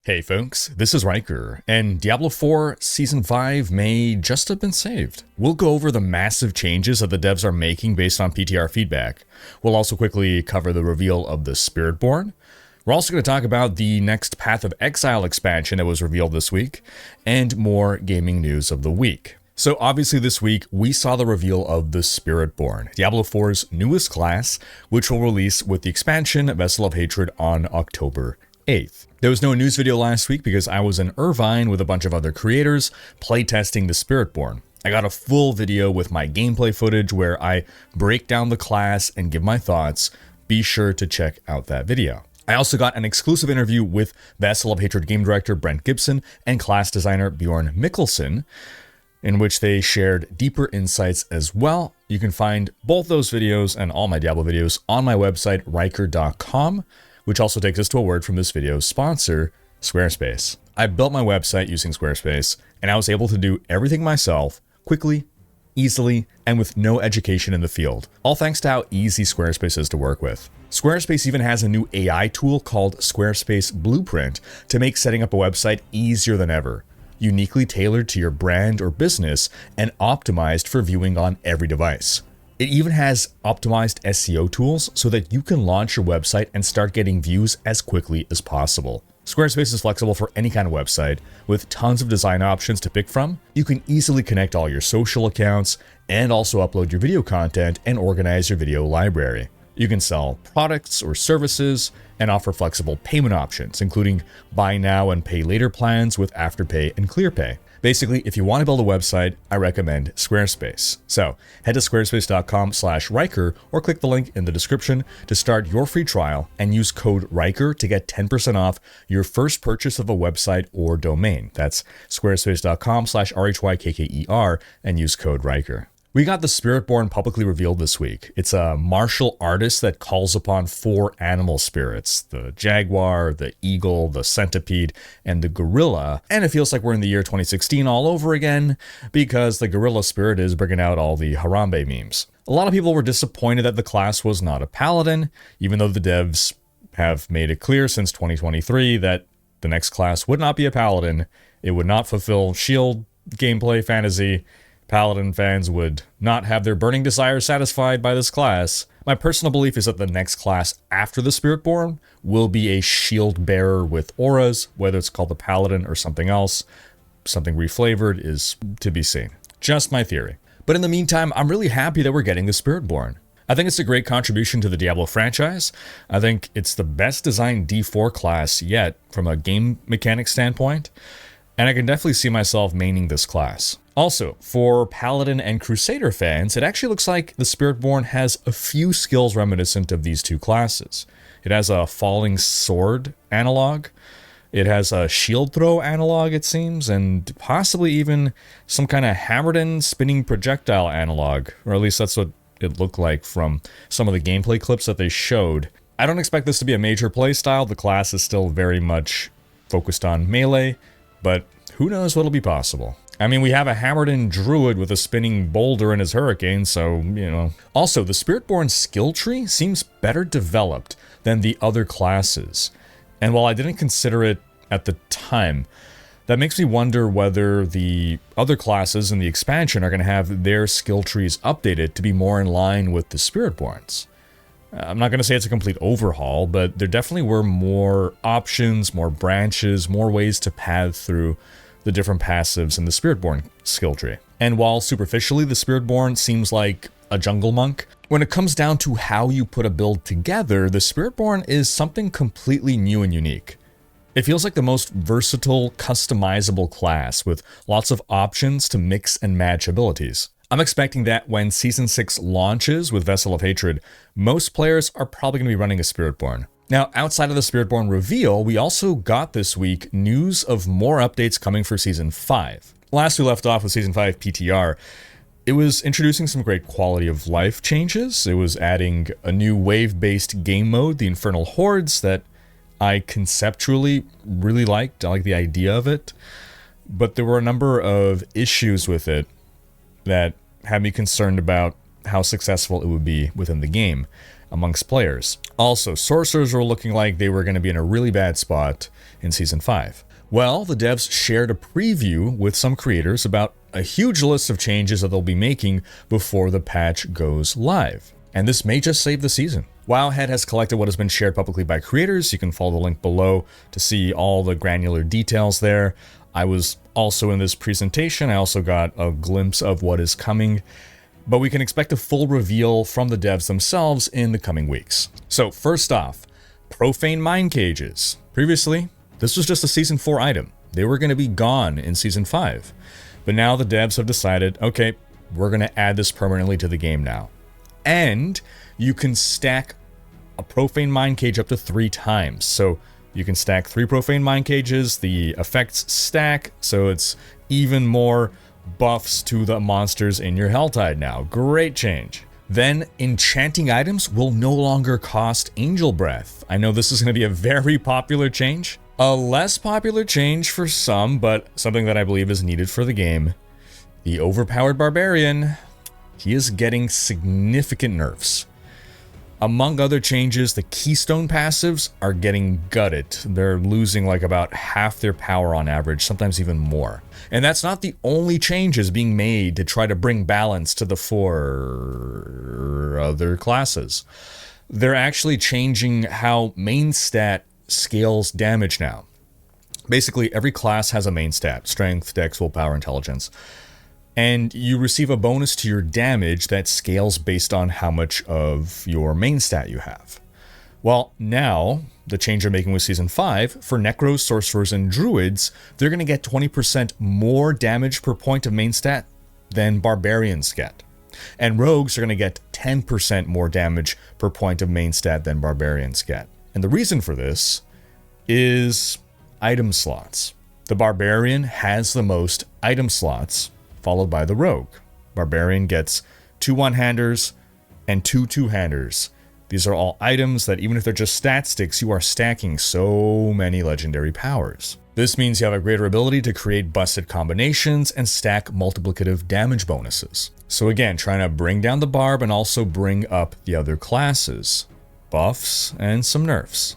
Hey folks, this is Rhykker, and Diablo 4 Season 5 may just have been saved. We'll go over the massive changes that the devs are making based on PTR feedback. We'll also quickly cover the reveal of the Spiritborn. We're also going to talk about the next Path of Exile expansion that was revealed this week, and more gaming news of the week. So obviously this week, we saw the reveal of the Spiritborn, Diablo 4's newest class, which will release with the expansion Vessel of Hatred on October 8th. There was no news video last week because I was in Irvine with a bunch of other creators playtesting the Spiritborn. I got a full video with my gameplay footage where I break down the class and give my thoughts. Be sure to check out that video. I also got an exclusive interview with Vessel of Hatred game director Brent Gibson and class designer Bjorn Mikkelsen, in which they shared deeper insights as well. You can find both those videos and all my Diablo videos on my website, Rhykker.com, which also takes us to a word from this video's sponsor, Squarespace. I built my website using Squarespace, and I was able to do everything myself, quickly, easily, and with no education in the field, all thanks to how easy Squarespace is to work with. Squarespace even has a new AI tool called Squarespace Blueprint to make setting up a website easier than ever, uniquely tailored to your brand or business and optimized for viewing on every device. It even has optimized SEO tools so that you can launch your website and start getting views as quickly as possible. Squarespace is flexible for any kind of website, with tons of design options to pick from. You can easily connect all your social accounts and also upload your video content and organize your video library. You can sell products or services and offer flexible payment options, including buy now and pay later plans with Afterpay and ClearPay. Basically, if you want to build a website, I recommend Squarespace. So head to squarespace.com/Rhykker or click the link in the description to start your free trial and use code Rhykker to get 10% off your first purchase of a website or domain. That's squarespace.com/RHYKKER and use code Rhykker. We got the Spiritborn publicly revealed this week. It's a martial artist that calls upon 4 animal spirits: the jaguar, the eagle, the centipede, and the gorilla. And it feels like we're in the year 2016 all over again because the gorilla spirit is bringing out all the Harambe memes. A lot of people were disappointed that the class was not a paladin, even though the devs have made it clear since 2023 that the next class would not be a paladin. It would not fulfill shield gameplay fantasy. Paladin fans would not have their burning desires satisfied by this class. My personal belief is that the next class after the Spiritborn will be a shield bearer with auras, whether it's called the Paladin or something else. Something reflavored is to be seen. Just my theory. But in the meantime, I'm really happy that we're getting the Spiritborn. I think it's a great contribution to the Diablo franchise. I think it's the best designed D4 class yet from a game mechanic standpoint, and I can definitely see myself maining this class. Also, for Paladin and Crusader fans, it actually looks like the Spiritborn has a few skills reminiscent of these two classes. It has a falling sword analog, it has a shield throw analog, it seems, and possibly even some kind of hammered-in spinning projectile analog, or at least that's what it looked like from some of the gameplay clips that they showed. I don't expect this to be a major playstyle. The class is still very much focused on melee, but who knows what'll be possible. I mean, we have a hammered-in druid with a spinning boulder in his hurricane, so, you know. Also, the Spiritborn skill tree seems better developed than the other classes. And while I didn't consider it at the time, that makes me wonder whether the other classes in the expansion are going to have their skill trees updated to be more in line with the Spiritborns. I'm not going to say it's a complete overhaul, but there definitely were more options, more branches, more ways to path through the different passives in the Spiritborn skill tree. And while superficially the Spiritborn seems like a jungle monk, when it comes down to how you put a build together, the Spiritborn is something completely new and unique. It feels like the most versatile, customizable class with lots of options to mix and match abilities. I'm expecting that when Season 6 launches with Vessel of Hatred, most players are probably going to be running a Spiritborn. Now, outside of the Spiritborn reveal, we also got this week news of more updates coming for Season 5. Last we left off with Season 5 PTR, it was introducing some great quality of life changes. It was adding a new wave-based game mode, the Infernal Hordes, that I conceptually really liked. I like the idea of it. But there were a number of issues with it that had me concerned about how successful it would be within the game amongst players. Also, sorcerers were looking like they were going to be in a really bad spot in Season 5. Well, the devs shared a preview with some creators about a huge list of changes that they'll be making before the patch goes live. And this may just save the season. Wowhead has collected what has been shared publicly by creators. You can follow the link below to see all the granular details there. I was also in this presentation. I also got a glimpse of what is coming. But we can expect a full reveal from the devs themselves in the coming weeks. So first off, profane mine cages. Previously, this was just a Season 4 item. They were going to be gone in Season 5. But now the devs have decided, okay, we're going to add this permanently to the game now. And you can stack a profane mine cage up to 3 times. So you can stack 3 profane mine cages, the effects stack, so it's even more buffs to the monsters in your Helltide now. Great change. Then, enchanting items will no longer cost Angel Breath. I know this is going to be a very popular change. A less popular change for some, but something that I believe is needed for the game. The overpowered Barbarian, he is getting significant nerfs. Among other changes, the Keystone passives are getting gutted. They're losing like about half their power on average, sometimes even more. And that's not the only changes being made to try to bring balance to the 4 other classes. They're actually changing how main stat scales damage now. Basically, every class has a main stat: strength, dex, willpower, intelligence. And you receive a bonus to your damage that scales based on how much of your main stat you have. Well, now, the change they're making with Season 5, for Necros, Sorcerers, and Druids, they're going to get 20% more damage per point of main stat than Barbarians get. And Rogues are going to get 10% more damage per point of main stat than Barbarians get. And the reason for this is item slots. The Barbarian has the most item slots, followed by the Rogue. Barbarian gets 2 one-handers and 2 two-handers. These are all items that even if they're just stat sticks, you are stacking so many legendary powers. This means you have a greater ability to create busted combinations and stack multiplicative damage bonuses. So again, trying to bring down the barb and also bring up the other classes. Buffs and some nerfs.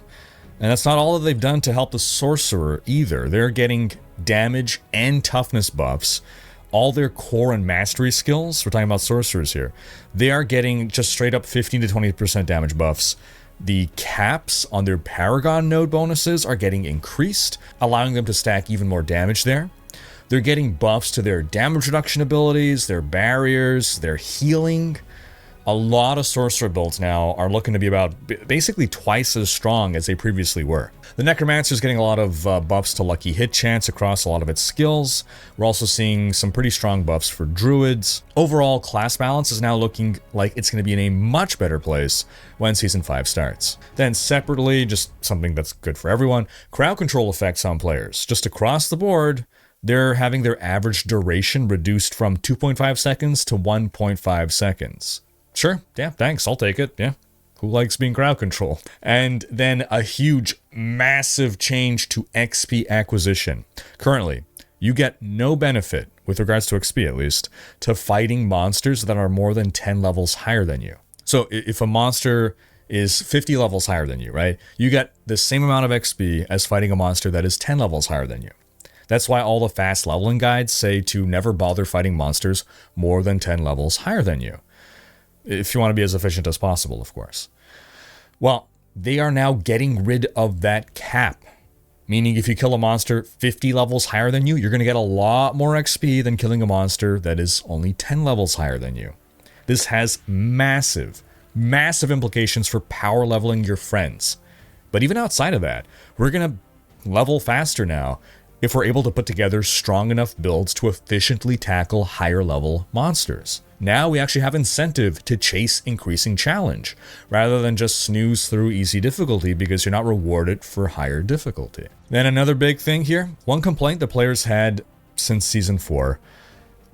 And that's not all that they've done to help the Sorcerer either. They're getting damage and toughness buffs. All their core and mastery skills, we're talking about sorcerers here, they are getting just straight up 15 to 20% damage buffs. The caps on their Paragon node bonuses are getting increased, allowing them to stack even more damage there. They're getting buffs to their damage reduction abilities, their barriers, their healing. A lot of sorcerer builds now are looking to be about basically twice as strong as they previously were. The Necromancer is getting a lot of buffs to lucky hit chance across a lot of its skills. We're also seeing some pretty strong buffs for Druids. Overall, class balance is now looking like it's going to be in a much better place when Season 5 starts. Then separately, just something that's good for everyone, crowd control effects on players. Just across the board, they're having their average duration reduced from 2.5 seconds to 1.5 seconds. Sure, yeah, thanks, I'll take it, yeah. Who likes being crowd control? And then a huge, massive change to XP acquisition. Currently, you get no benefit, with regards to XP at least, to fighting monsters that are more than 10 levels higher than you. So if a monster is 50 levels higher than you, right? You get the same amount of XP as fighting a monster that is 10 levels higher than you. That's why all the fast leveling guides say to never bother fighting monsters more than 10 levels higher than you. If you want to be as efficient as possible, of course. Well, they are now getting rid of that cap. Meaning if you kill a monster 50 levels higher than you, you're going to get a lot more XP than killing a monster that is only 10 levels higher than you. This has massive, massive implications for power leveling your friends. But even outside of that, we're going to level faster now if we're able to put together strong enough builds to efficiently tackle higher level monsters. Now we actually have incentive to chase increasing challenge, rather than just snooze through easy difficulty because you're not rewarded for higher difficulty. Then another big thing here, one complaint the players had since Season 4,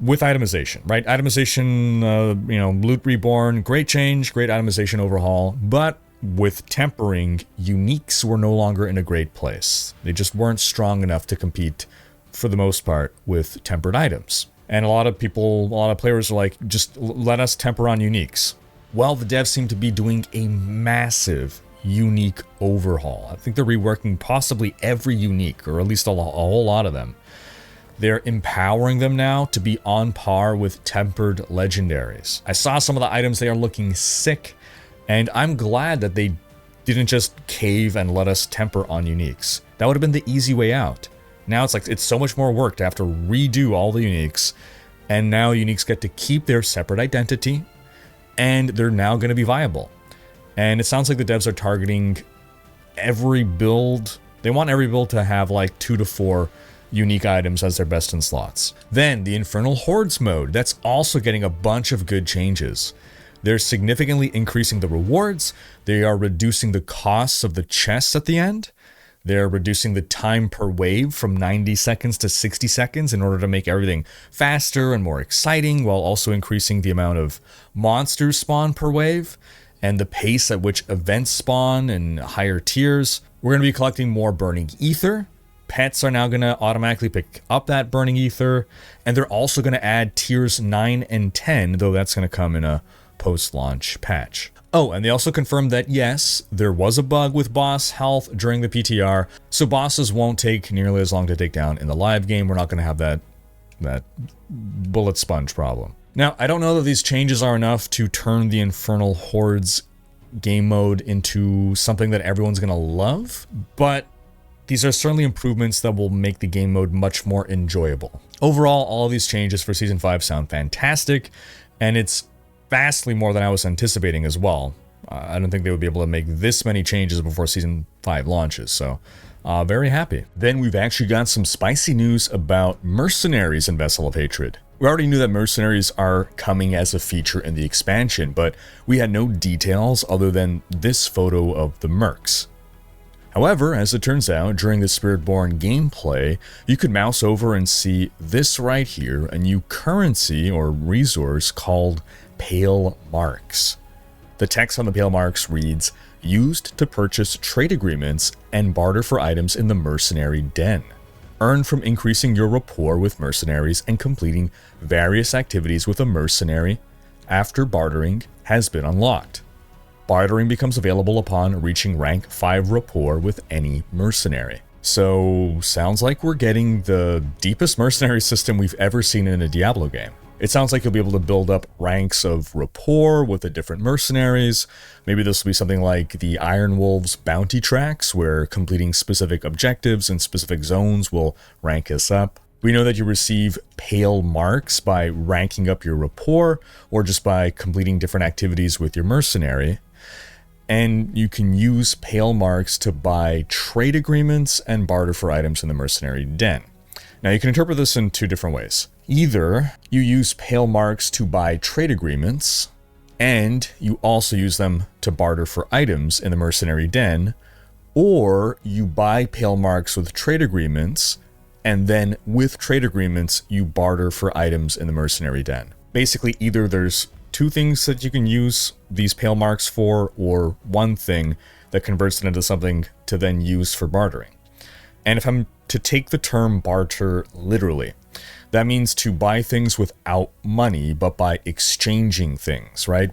with itemization, right? Itemization, Loot Reborn, great change, great itemization overhaul, but with tempering, uniques were no longer in a great place. They just weren't strong enough to compete, for the most part, with tempered items. And a lot of players are like, just let us temper on uniques. Well, the devs seem to be doing a massive unique overhaul. I think they're reworking possibly every unique, or at least a whole lot of them. They're empowering them now to be on par with tempered legendaries. I saw some of the items, they are looking sick, and I'm glad that they didn't just cave and let us temper on uniques. That would have been the easy way out. Now it's like, it's so much more work to have to redo all the uniques, and now uniques get to keep their separate identity, and they're now going to be viable. And it sounds like the devs are targeting every build. They want every build to have like 2 to 4 unique items as their best in slots. Then the Infernal Hordes mode, that's also getting a bunch of good changes. They're significantly increasing the rewards. They are reducing the costs of the chests at the end. They're reducing the time per wave from 90 seconds to 60 seconds in order to make everything faster and more exciting, while also increasing the amount of monsters spawn per wave and the pace at which events spawn in higher tiers. We're going to be collecting more Burning Ether. Pets are now going to automatically pick up that Burning Ether, and they're also going to add tiers 9 and 10, though that's going to come in a post-launch patch. Oh, and they also confirmed that yes, there was a bug with boss health during the PTR, so bosses won't take nearly as long to take down in the live game. We're not going to have that bullet sponge problem. Now, I don't know that these changes are enough to turn the Infernal Hordes game mode into something that everyone's going to love, but these are certainly improvements that will make the game mode much more enjoyable. Overall, all of these changes for Season 5 sound fantastic, and it's vastly more than I was anticipating as well. I don't think they would be able to make this many changes before Season 5 launches, so very happy. Then we've actually got some spicy news about mercenaries in Vessel of Hatred. We already knew that mercenaries are coming as a feature in the expansion, but we had no details other than this photo of the mercs. However, as it turns out, during the Spiritborn gameplay, you could mouse over and see this right here, a new currency or resource called Pale Marks. The text on the Pale Marks reads, "Used to purchase trade agreements and barter for items in the mercenary den. Earned from increasing your rapport with mercenaries and completing various activities with a mercenary after bartering has been unlocked. Bartering becomes available upon reaching rank 5 rapport with any mercenary." So, sounds like we're getting the deepest mercenary system we've ever seen in a Diablo game. It sounds like you'll be able to build up ranks of rapport with the different mercenaries. Maybe this will be something like the Iron Wolves bounty tracks, where completing specific objectives in specific zones will rank us up. We know that you receive Pale Marks by ranking up your rapport, or just by completing different activities with your mercenary. And you can use Pale Marks to buy trade agreements and barter for items in the mercenary den. Now you can interpret this in 2 different ways. Either you use Pale Marks to buy trade agreements, and you also use them to barter for items in the mercenary den, or you buy Pale Marks with trade agreements, and then with trade agreements you barter for items in the mercenary den. Basically, either there's 2 things that you can use these Pale Marks for, or 1 thing that converts it into something to then use for bartering. And if I'm to take the term barter literally, that means to buy things without money, but by exchanging things, right?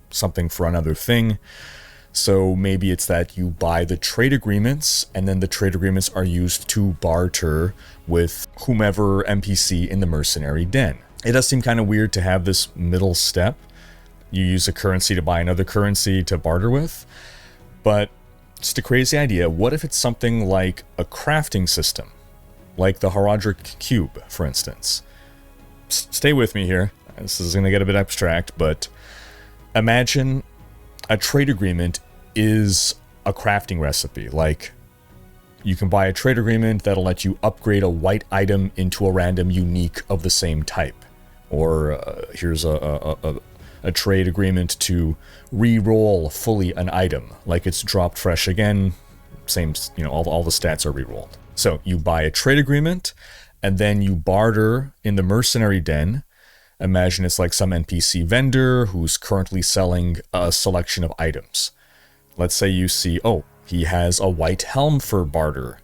Something for another thing. So maybe it's that you buy the trade agreements, and then the trade agreements are used to barter with whomever NPC in the mercenary den. It does seem kind of weird to have this middle step. You use a currency to buy another currency to barter with. But just a crazy idea. What if it's something like a crafting system? Like the Horadric Cube, for instance. Stay with me here. This is going to get a bit abstract, but imagine a trade agreement is a crafting recipe. Like, you can buy a trade agreement that'll let you upgrade a white item into a random unique of the same type. Or here's a trade agreement to re-roll fully an item. Like it's dropped fresh again. Same, all the stats are re-rolled. So you buy a trade agreement, and then you barter in the mercenary den. Imagine it's like some NPC vendor who's currently selling a selection of items. Let's say you see, oh, he has a white helm for barter.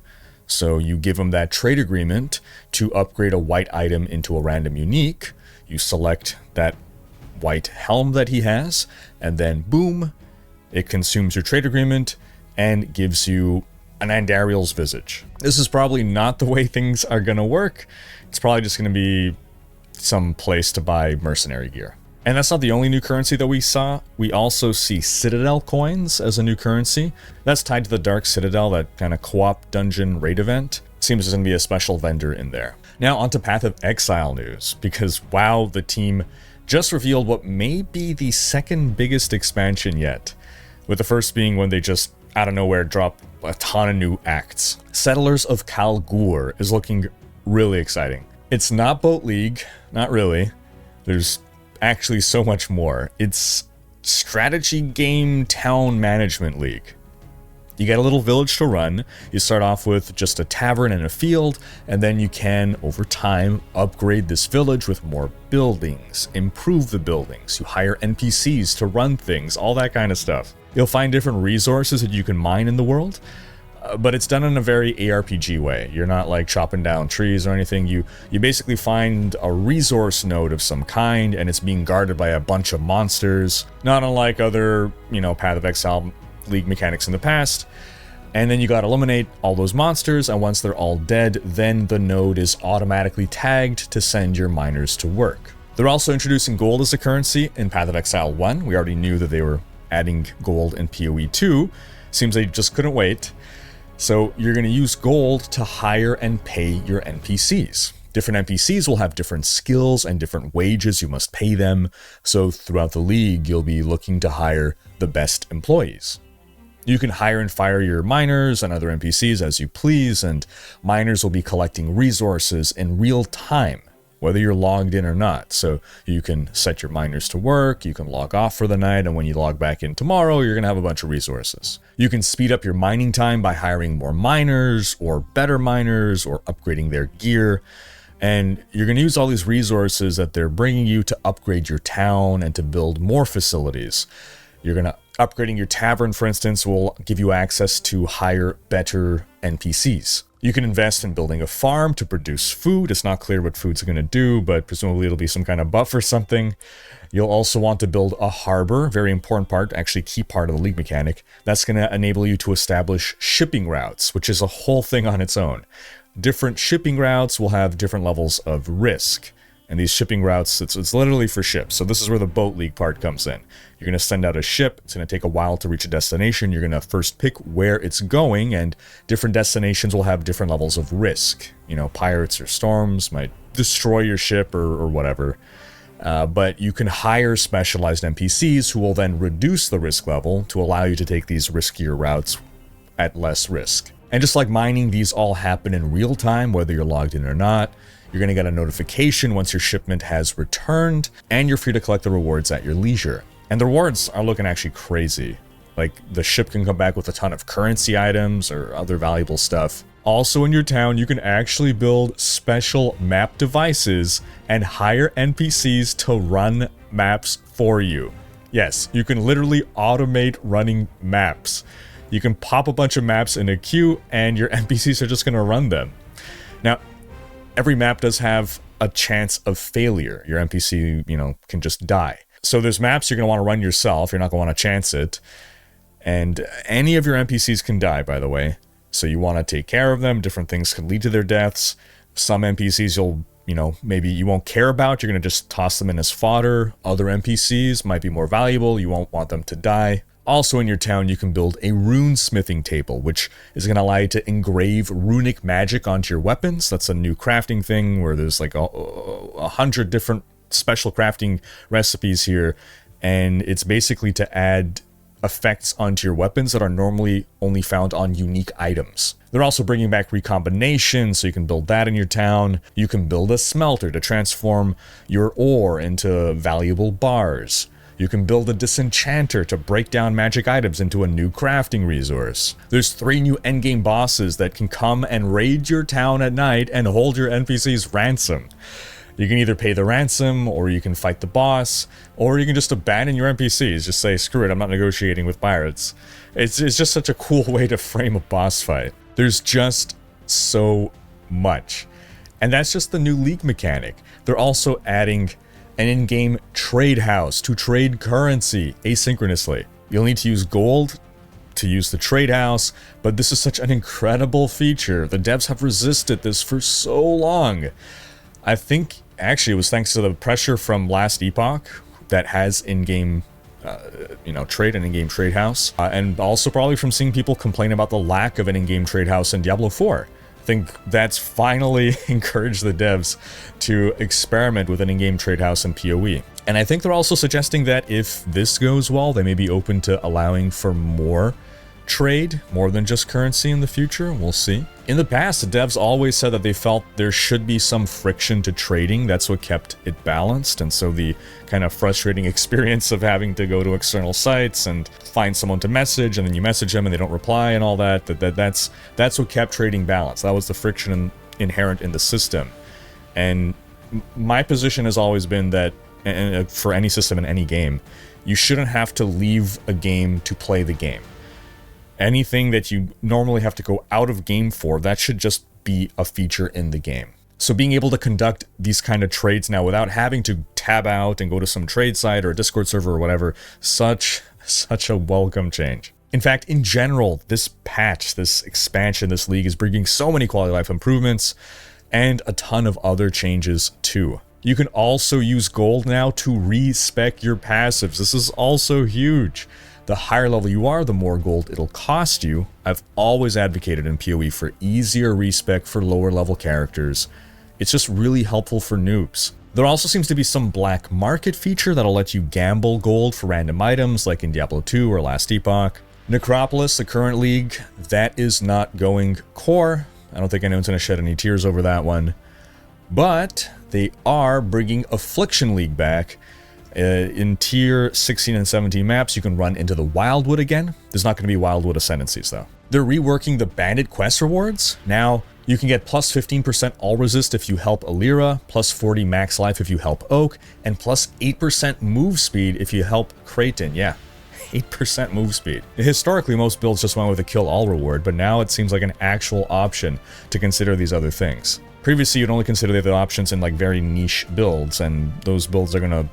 So you give him that trade agreement to upgrade a white item into a random unique. You select that white helm that he has, and then boom, it consumes your trade agreement. and gives you an Andariel's Visage. This is probably not the way things are going to work. It's probably just going to be some place to buy mercenary gear. And that's not the only new currency that we saw. We also see Citadel coins as a new currency. That's tied to the Dark Citadel, that kind of co-op dungeon raid event. Seems there's going to be a special vendor in there. Now onto Path of Exile news, because wow, the team just revealed what may be the second biggest expansion yet, with the first being when they just out of nowhere dropped a ton of new acts. Settlers of Kalgur is looking really exciting. It's not Boat League, not really. There's actually so much more. It's strategy game town management league. You get a little village to run. You start off with just a tavern and a field, and then you can, over time, upgrade this village with more buildings, improve the buildings. You hire NPCs to run things, all that kind of stuff. You'll find different resources that you can mine in the world, but it's done in a very ARPG way. You're not like chopping down trees or anything. You basically find a resource node of some kind, and it's being guarded by a bunch of monsters, not unlike other, Path of Exile League mechanics in the past. And then you gotta eliminate all those monsters, and once they're all dead, then the node is automatically tagged to send your miners to work. They're also introducing gold as a currency in Path of Exile 1. We already knew that they were adding gold in PoE 2. Seems they just couldn't wait. So you're going to use gold to hire and pay your NPCs. Different NPCs will have different skills and different wages you must pay them. So throughout the league, you'll be looking to hire the best employees. You can hire and fire your miners and other NPCs as you please, and miners will be collecting resources in real time, whether you're logged in or not. So you can set your miners to work, you can log off for the night, and when you log back in tomorrow, you're going to have a bunch of resources. You can speed up your mining time by hiring more miners, or better miners, or upgrading their gear. And you're going to use all these resources that they're bringing you to upgrade your town and to build more facilities. You're going to upgrading your tavern, for instance, will give you access to hire better NPCs. You can invest in building a farm to produce food. It's not clear what food's going to do, but presumably it'll be some kind of buff or something. You'll also want to build a harbor, very important part, actually key part of the league mechanic. That's going to enable you to establish shipping routes, which is a whole thing on its own. Different shipping routes will have different levels of risk. And these shipping routes, it's literally for ships. So this is where the boat league part comes in. You're going to send out a ship. It's going to take a while to reach a destination. You're going to first pick where it's going, and different destinations will have different levels of risk. Pirates or storms might destroy your ship or whatever. But you can hire specialized NPCs who will then reduce the risk level to allow you to take these riskier routes at less risk. And just like mining, these all happen in real time, whether you're logged in or not. You're going to get a notification once your shipment has returned, and you're free to collect the rewards at your leisure. And the rewards are looking actually crazy. Like, the ship can come back with a ton of currency items or other valuable stuff. Also in your town, you can actually build special map devices and hire NPCs to run maps for you. Yes, you can literally automate running maps. You can pop a bunch of maps in a queue, and your NPCs are just going to run them. Now, every map does have a chance of failure. Your NPC, can just die. So there's maps you're going to want to run yourself. You're not going to want to chance it. And any of your NPCs can die, by the way. So you want to take care of them. Different things can lead to their deaths. Some NPCs maybe you won't care about. You're going to just toss them in as fodder. Other NPCs might be more valuable. You won't want them to die. Also in your town, you can build a rune smithing table, which is going to allow you to engrave runic magic onto your weapons. That's a new crafting thing where there's like 100 different special crafting recipes here. And it's basically to add effects onto your weapons that are normally only found on unique items. They're also bringing back recombination, so you can build that in your town. You can build a smelter to transform your ore into valuable bars. You can build a disenchanter to break down magic items into a new crafting resource. There's 3 new endgame bosses that can come and raid your town at night and hold your NPCs ransom. You can either pay the ransom, or you can fight the boss, or you can just abandon your NPCs. Just say, screw it, I'm not negotiating with pirates. It's just such a cool way to frame a boss fight. There's just so much. And that's just the new league mechanic. They're also adding an in-game trade house to trade currency asynchronously. You'll need to use gold to use the trade house, but this is such an incredible feature. The devs have resisted this for so long. I think actually it was thanks to the pressure from last epoch that has in-game trade and in-game trade house, and also probably from seeing people complain about the lack of an in-game trade house in Diablo 4. I think that's finally encouraged the devs to experiment with an in-game trade house in PoE. And I think they're also suggesting that if this goes well, they may be open to allowing for more trade, more than just currency in the future. We'll see. In the past, the devs always said that they felt there should be some friction to trading. That's what kept it balanced. And so the kind of frustrating experience of having to go to external sites and find someone to message, and then you message them and they don't reply and all that's what kept trading balanced. That was the friction inherent in the system. And my position has always been that, and for any system in any game, you shouldn't have to leave a game to play the game. Anything that you normally have to go out of game for, that should just be a feature in the game. So being able to conduct these kind of trades now without having to tab out and go to some trade site or a Discord server or whatever, such a welcome change. In fact, in general, this patch, this expansion, this league is bringing so many quality of life improvements and a ton of other changes too. You can also use gold now to respec your passives. This is also huge. The higher level you are, the more gold it'll cost you. I've always advocated in PoE for easier respec for lower level characters. It's just really helpful for noobs. There also seems to be some black market feature that'll let you gamble gold for random items like in Diablo 2 or Last Epoch. Necropolis, the current league, that is not going core. I don't think anyone's going to shed any tears over that one. But they are bringing Affliction League back. In tier 16 and 17 maps, you can run into the Wildwood again. There's not going to be Wildwood Ascendancies, though. They're reworking the Bandit quest rewards. Now, you can get plus 15% all resist if you help Alira, plus 40 max life if you help Oak, and plus 8% move speed if you help Creighton. Yeah, 8% move speed. Historically, most builds just went with a kill all reward, but now it seems like an actual option to consider these other things. Previously, you'd only consider the other options in like very niche builds, and those builds are going to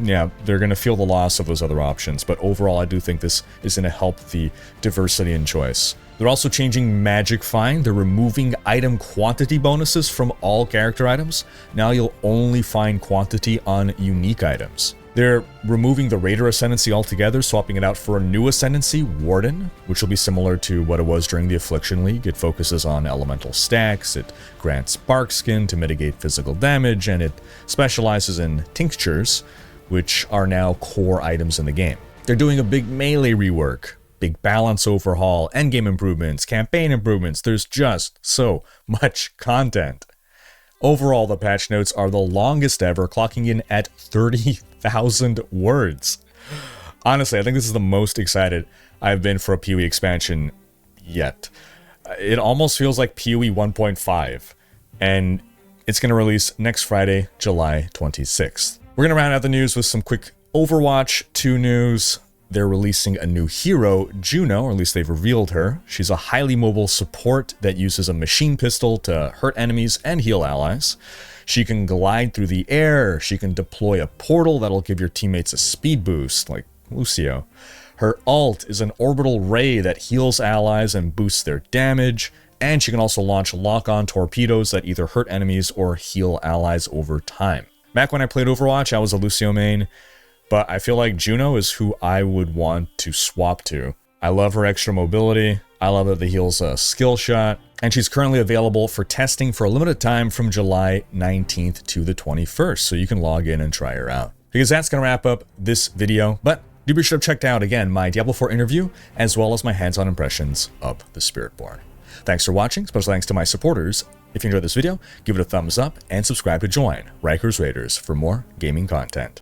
they're going to feel the loss of those other options, but overall I do think this is going to help the diversity in choice. They're also changing Magic Find. They're removing item quantity bonuses from all character items. Now you'll only find quantity on unique items. They're removing the Raider Ascendancy altogether, swapping it out for a new Ascendancy, Warden, which will be similar to what it was during the Affliction League. It focuses on elemental stacks, it grants Bark Skin to mitigate physical damage, and it specializes in tinctures, which are now core items in the game. They're doing a big melee rework, big balance overhaul, endgame improvements, campaign improvements. There's just so much content. Overall, the patch notes are the longest ever, clocking in at 30,000 words. Honestly, I think this is the most excited I've been for a PoE expansion yet. It almost feels like PoE 1.5, and it's going to release next Friday, July 26th. We're going to round out the news with some quick Overwatch 2 news. They're releasing a new hero, Juno, or at least they've revealed her. She's a highly mobile support that uses a machine pistol to hurt enemies and heal allies. She can glide through the air. She can deploy a portal that'll give your teammates a speed boost, like Lucio. Her ult is an orbital ray that heals allies and boosts their damage. And she can also launch lock-on torpedoes that either hurt enemies or heal allies over time. Back when I played Overwatch, I was a Lucio main, but I feel like Juno is who I would want to swap to. I love her extra mobility, I love that the heal's a skill shot, and she's currently available for testing for a limited time from July 19th to the 21st, so you can log in and try her out. Because that's going to wrap up this video, but do be sure to check out, again, my Diablo 4 interview, as well as my hands-on impressions of the Spiritborn. Thanks for watching, special thanks to my supporters. If you enjoyed this video, give it a thumbs up and subscribe to join Rhykker's Raiders for more gaming content.